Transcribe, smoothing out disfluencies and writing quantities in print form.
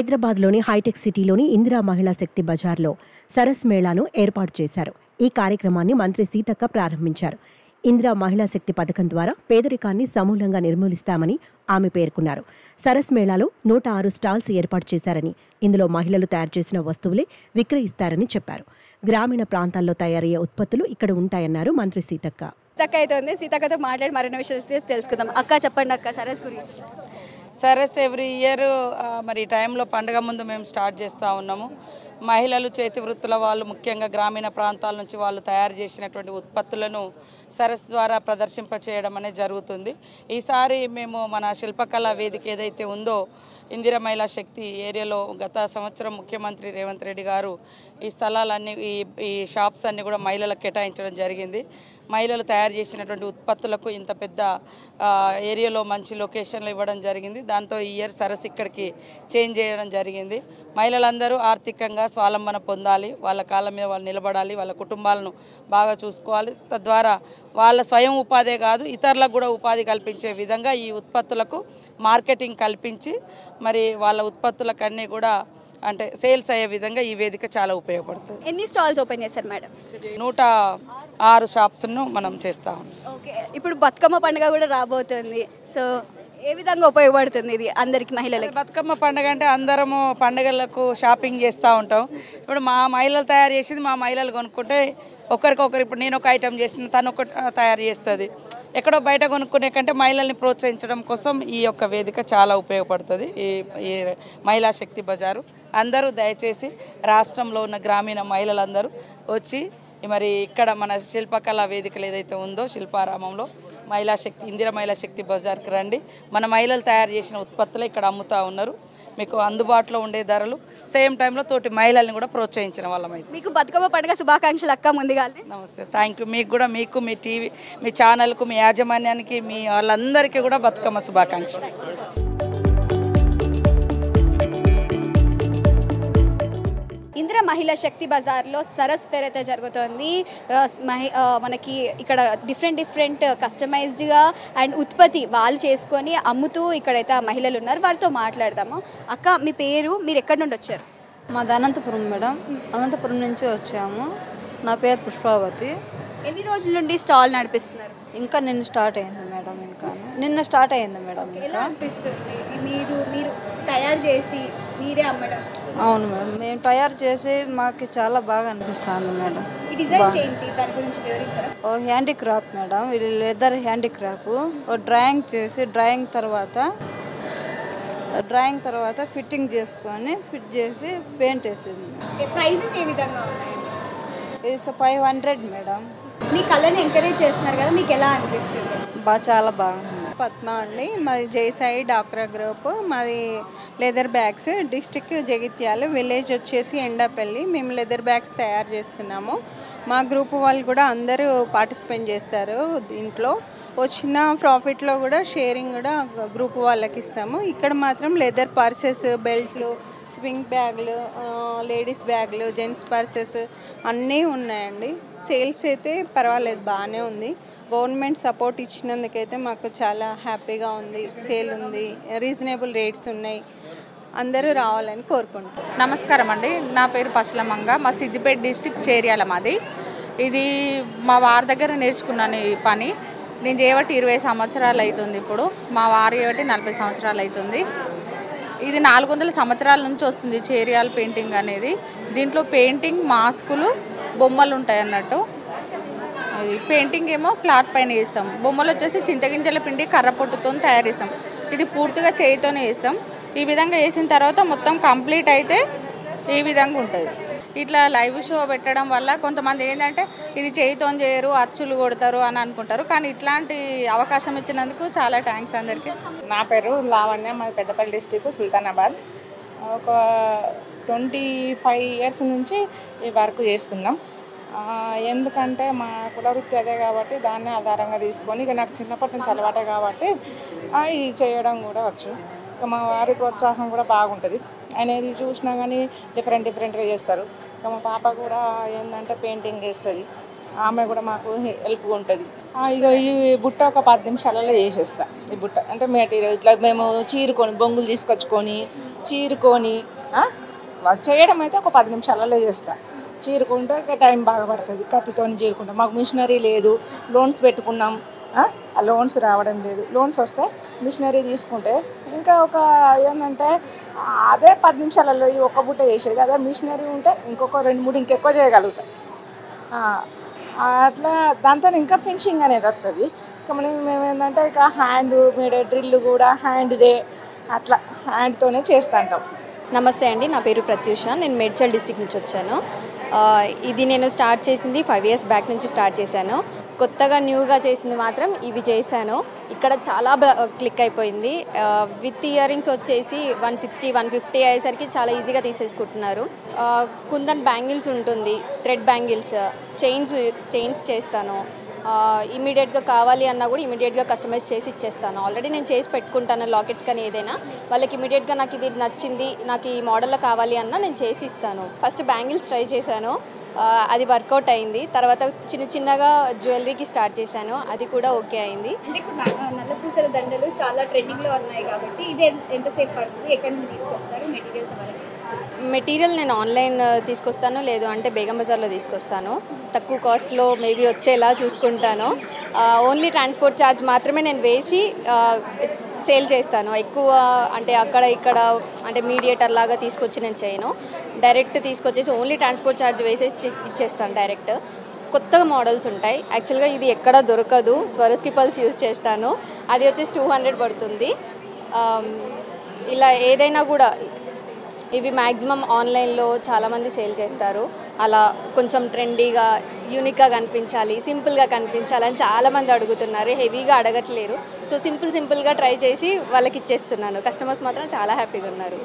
హైదరాబాద్లోని హైటెక్ సిటీలోని ఇందిరా మహిళా శక్తి బజార్లో సరస్ మేళాను ఏర్పాటు చేశారు. ఈ కార్యక్రమాన్ని మంత్రి సీతక్క ప్రారంభించారు. ఇందిరా మహిళా శక్తి పథకం ద్వారా పేదరికాన్ని సమూలంగా నిర్మూలిస్తామని ఆమె పేర్కొన్నారు. సరస్ మేళాలో 106 స్టాల్స్ ఏర్పాటు చేశారని, ఇందులో మహిళలు తయారు చేసిన వస్తువులే విక్రయిస్తారని చెప్పారు. గ్రామీణ ప్రాంతాల్లో తయారయ్యే ఉత్పత్తులు ఇక్కడ ఉంటాయన్నారు మంత్రి సీతక్క. సీతక్కతో మాట్లాడి మరిన్ని విషయాలు తెలుసుకుందాం. అక్క చెప్పండి అక్క, సరస్ గురించి. సరస్ ఎవ్రీ ఇయర్ మరి టైంలో పండుగ ముందు మేము స్టార్ట్ చేస్తూ ఉన్నాము. మహిళలు చేతి వృత్తుల వాళ్ళు ముఖ్యంగా గ్రామీణ ప్రాంతాల నుంచి వాళ్ళు తయారు చేసినటువంటి ఉత్పత్తులను సరస్ ద్వారా ప్రదర్శింపచేయడం అనేది జరుగుతుంది. ఈసారి మేము మన శిల్పకళా వేదిక ఏదైతే ఉందో ఇందిరా మహిళా శక్తి ఏరియాలో గత సంవత్సరం ముఖ్యమంత్రి రేవంత్ రెడ్డి గారు ఈ స్థలాలన్నీ ఈ షాప్స్ అన్నీ కూడా మహిళలకు కేటాయించడం జరిగింది. మహిళలు తయారు చేసినటువంటి ఉత్పత్తులకు ఇంత పెద్ద ఏరియాలో మంచి లొకేషన్లు ఇవ్వడం జరిగింది. దాంతో ఈ ఇయర్ సరస్ ఇక్కడికి చేంజ్ చేయడం జరిగింది. మహిళలందరూ ఆర్థికంగా స్వావలంబన పొందాలి, వాళ్ళ కాళ్ళ మీద వాళ్ళు నిలబడాలి, వాళ్ళ కుటుంబాలను బాగా చూసుకోవాలి. తద్వారా వాళ్ళ స్వయం ఉపాధే కాదు ఇతరులకు కూడా ఉపాధి కల్పించే విధంగా ఈ ఉత్పత్తులకు మార్కెటింగ్ కల్పించి మరి వాళ్ళ ఉత్పత్తులకన్నీ కూడా అంటే సేల్స్ అయ్యే విధంగా ఈ వేదిక చాలా ఉపయోగపడుతుంది. ఎన్ని స్టాల్స్ ఓపెన్ చేశారు మేడం? 106 షాప్స్ను మనం చేస్తాం. ఓకే, ఇప్పుడు బతుకమ్మ పండుగ కూడా రాబోతుంది. సో ఏ విధంగా ఉపయోగపడుతుంది ఇది అందరికి మహిళలకు? బతుకమ్మ పండుగ అంటే అందరము పండుగలకు షాపింగ్ చేస్తూ ఉంటాం. ఇప్పుడు మా మహిళలు తయారు చేసింది మా మహిళలు కొనుక్కుంటే ఒకరికొకరు, ఇప్పుడు నేను ఒక ఐటెం చేసిన తను ఒక తయారు చేస్తుంది. ఎక్కడో బయట కొనుక్కునే కంటే మహిళల్ని ప్రోత్సహించడం కోసం ఈ యొక్క వేదిక చాలా ఉపయోగపడుతుంది. ఈ మహిళా శక్తి బజారు అందరూ దయచేసి రాష్ట్రంలో ఉన్న గ్రామీణ మహిళలందరూ వచ్చి మరి ఇక్కడ మన శిల్పకళా వేదికలు ఏదైతే ఉందో శిల్పారామంలో మహిళా శక్తి ఇందిరా మహిళా శక్తి బజార్కి రండి. మన మహిళలు తయారు చేసిన ఉత్పత్తులు ఇక్కడ అమ్ముతూ ఉన్నారు. మీకు అందుబాటులో ఉండే ధరలు, సేమ్ టైంలో తోటి మహిళల్ని కూడా ప్రోత్సహించిన వాళ్ళమైతే. మీకు బతుకమ్మ పండుగ శుభాకాంక్షలు అక్క. ముందుగా నమస్తే, థ్యాంక్ యూ. మీకు కూడా, మీకు మీ టీవీ, మీ ఛానల్కు, మీ యాజమాన్యానికి, మీ వాళ్ళందరికీ కూడా బతుకమ్మ శుభాకాంక్షలు. ఇందిరా మహిళా శక్తి బజార్లో సరస్ ఫేర్ అయితే జరుగుతుంది. మనకి ఇక్కడ డిఫరెంట్ కస్టమైజ్డ్గా అండ్ ఉత్పత్తి వాళ్ళు చేసుకొని అమ్ముతూ ఇక్కడైతే మహిళలు ఉన్నారు. వారితో మాట్లాడదాము. అక్క, మీ పేరు, మీరు ఎక్కడి నుండి వచ్చారు? మాది అనంతపురం మేడం. అనంతపురం నుంచి వచ్చాము. నా పేరు పుష్పావతి. ఎన్ని రోజుల నుండి స్టాల్ నడిపిస్తున్నారు? ఇంకా నిన్న స్టార్ట్ అయింది మేడం. నిన్న స్టార్ట్ అయింది మేడం. ఎలా అనిపిస్తుంది మీరు తయారు చేసి మీరే అమ్మడం? అవును మేడం, మేము తయారు చేసి మాకు చాలా బాగా అనిపిస్తుంది మేడం. ఈ డిజైన్స్ ఏంటి, దాని గురించి వివరించారా? ఓ హ్యాండీక్రాఫ్ట్ మేడం, ఇది లెదర్ హ్యాండీక్రాఫ్ట్. ఓ డ్రాయింగ్ చేసి డ్రాయింగ్ తర్వాత ఫిట్టింగ్ చేసుకొని ఫిట్ చేసి పెయింట్ వేసేది. ప్రైజెస్ ఏ విధంగా ఉన్నాయి? ఇది 500 మేడం. మీ కళని ఎంకరేజ్ చేస్తున్నారు కదా, మీకు ఎలా అనిపిస్తుంది? చాలా బాగుంది. పద్మ అండి, మాది జైసాయి డాక్రా గ్రూప్. మాది leather bags, district Jagtial, village వచ్చేసి ఎండాపల్లి. మేము లెదర్ బ్యాగ్స్ తయారు చేస్తున్నాము. మా గ్రూప్ వాళ్ళు కూడా అందరూ పార్టిసిపేట్ చేస్తారు. దీంట్లో వచ్చిన ప్రాఫిట్లో కూడా షేరింగ్ కూడా గ్రూప్ వాళ్ళకి ఇస్తాము. ఇక్కడ మాత్రం లెదర్ పర్సెస్, బెల్ట్లు, స్వింగ్ బ్యాగులు, లేడీస్ బ్యాగులు, జెంట్స్ పర్సెస్ అన్నీ ఉన్నాయండి. సేల్స్ అయితే పర్వాలేదు, బాగానే ఉంది. గవర్నమెంట్ సపోర్ట్ ఇచ్చినందుకైతే మాకు చాలా హ్యాపీగా ఉంది. సేల్ ఉంది, రీజనబుల్ రేట్స్ ఉన్నాయి. అందరూ రావాలని కోరుకుంటున్నాం. నమస్కారం అండి, నా పేరు పచ్చలమంగ. మా సిద్దిపేట డిస్టిక్ చేర్యాల మాది. ఇది మా వారి దగ్గర నేర్చుకున్నాను ఈ పని. నేను చేయబట్టి 20 సంవత్సరాలు అవుతుంది. ఇప్పుడు మా వారు చేయబట్టి 40 సంవత్సరాలు అవుతుంది. ఇది 400 సంవత్సరాల నుంచి వస్తుంది చేరియాల పెయింటింగ్ అనేది. దీంట్లో పెయింటింగ్, మాస్కులు, బొమ్మలు ఉంటాయి అన్నట్టు. పెయింటింగ్ ఏమో క్లాత్ పైన వేస్తాం. బొమ్మలు వచ్చేసి చింతగింజల పిండి, కర్ర పొట్టుతో తయారు చేస్తాం. ఇది పూర్తిగా చేయితోనే వేస్తాం. ఈ విధంగా వేసిన తర్వాత మొత్తం కంప్లీట్ అయితే ఈ విధంగా ఉంటుంది. ఇట్లా లైవ్ షో పెట్టడం వల్ల కొంతమంది ఏంటంటే ఇది చేయితో చేయరు, అచ్చులు కొడతారు అని అనుకుంటారు. కానీ ఇట్లాంటి అవకాశం ఇచ్చినందుకు చాలా థ్యాంక్స్ అందరికీ. నా పేరు లావణ్య, మాది పెద్దపల్లి డిస్టిక్ సుల్తానాబాద్. ఒక 25 ఇయర్స్ నుంచి ఈ వర్క్ చేస్తున్నాం. ఎందుకంటే మా కుల వృత్తి అదే కాబట్టి దాన్ని ఆధారంగా తీసుకొని ఇక నాకు చిన్నప్పటి నుంచి అలవాటే కాబట్టి ఇది చేయడం కూడా వచ్చు. ఇక మా వారి ప్రోత్సాహం కూడా బాగుంటుంది. ఆయన ఏది చూసినా కానీ డిఫరెంట్గా చేస్తారు. ఇక మా పాప కూడా ఏంటంటే పెయింటింగ్ వేస్తుంది. ఆమె కూడా మాకు హెల్ప్గా ఉంటుంది. ఇక ఈ బుట్ట ఒక 10 నిమిషాలలో చేసేస్తా. ఈ బుట్ట అంటే మెటీరియల్ ఇట్లా మేము చీరుకొని బొంగులు తీసుకొచ్చుకొని చీరుకొని వాళ్ళు చేయడం అయితే ఒక 10 నిమిషాలలో చేస్తా. చీరుకుంటే ఇంకా టైం బాగా పడుతుంది. కత్తితో చీరుకుంటాం. మాకు మిషనరీ లేదు, లోన్స్ పెట్టుకున్నాం, ఆ లోన్స్ రావడం లేదు. లోన్స్ వస్తే మిషనరీ తీసుకుంటే ఇంకా ఒక ఏంటంటే అదే 10 నిమిషాలలో ఈ ఒక్క బుట్ట చేసేది. అదే మిషనరీ ఉంటే ఇంకొక 2-3 ఇంకెక్కువ చేయగలుగుతాం. అట్లా దాంతో ఇంకా ఫినిషింగ్ అనేది వస్తుంది. ఇక మేము ఏంటంటే ఇక హ్యాండ్ మేడ్ డ్రిల్ కూడా హ్యాండ్దే, అట్లా హ్యాండ్తోనే చేస్తుంటాం. నమస్తే అండి, నా పేరు ప్రత్యూష. నేను మేడ్చల్ డిస్ట్రిక్ట్ నుంచి వచ్చాను. ఇది నేను స్టార్ట్ చేసింది 5 years బ్యాక్ నుంచి స్టార్ట్ చేశాను. కొత్తగా న్యూగా చేసింది మాత్రం ఇవి చేశాను. ఇక్కడ చాలా క్లిక్ అయిపోయింది. విత్ ఇయర్ రింగ్స్ వచ్చేసి 160-150 అయ్యేసరికి చాలా ఈజీగా తీసేసుకుంటున్నారు. కుందన్ బ్యాంగిల్స్ ఉంటుంది, థ్రెడ్ బ్యాంగిల్స్, చైన్స్ చేస్తాను. ఇమీడియట్గా కావాలి అన్నా కూడా ఇమీడియట్గా కస్టమైజ్ చేసి ఇచ్చేస్తాను. ఆల్రెడీ నేను చేసి పెట్టుకుంటాను లాకెట్స్ కానీ ఏదైనా. వాళ్ళకి ఇమీడియట్గా నాకు ఇది నచ్చింది, నాకు ఈ మోడల్లో కావాలి అన్నా నేను చేసి ఇస్తాను. ఫస్ట్ బ్యాంగిల్స్ ట్రై చేశాను, అది వర్కౌట్ అయింది. తర్వాత చిన్నగా జ్యువెలరీకి స్టార్ట్ చేశాను, అది కూడా ఓకే అయింది. అంటే ఇప్పుడు నల్ల పూసల దండలు చాలా ట్రెండింగ్లో ఉన్నాయి కాబట్టి ఇది ఎంతసేపు పడుతుంది, ఎక్కడి నుంచి తీసుకొస్తారు మెటీరియల్స్ అవన్నీ? మెటీరియల్ నేను ఆన్లైన్ తీసుకొస్తాను, లేదు అంటే బేగం బజార్లో తీసుకొస్తాను. తక్కువ కాస్ట్లో మేబీ వచ్చేలా చూసుకుంటాను. ఓన్లీ ట్రాన్స్పోర్ట్ ఛార్జ్ మాత్రమే నేను వేసి సేల్ చేస్తాను. ఎక్కువ అంటే అక్కడ ఇక్కడ అంటే మీడియేటర్ లాగా తీసుకొచ్చి నేను చేయను. డైరెక్ట్ తీసుకొచ్చేసి ఓన్లీ ట్రాన్స్పోర్ట్ ఛార్జ్ వేసేసి ఇచ్చేస్తాను డైరెక్ట్. కొత్తగా మోడల్స్ ఉంటాయి. యాక్చువల్గా ఇది ఎక్కడ దొరకదు, స్వరస్కి పల్స్ యూస్ చేస్తాను. అది వచ్చేసి 200 పడుతుంది. ఇలా ఏదైనా కూడా ఇవి మ్యాక్సిమం ఆన్లైన్లో చాలామంది సేల్ చేస్తారు. అలా కొంచెం ట్రెండీగా యూనిక్గా కనిపించాలి, సింపుల్గా కనిపించాలని చాలామంది అడుగుతున్నారు. హెవీగా అడగట్లేరు. సో సింపుల్గా ట్రై చేసి వాళ్ళకి ఇచ్చేస్తున్నాను. కస్టమర్స్ మాత్రం చాలా హ్యాపీగా ఉన్నారు.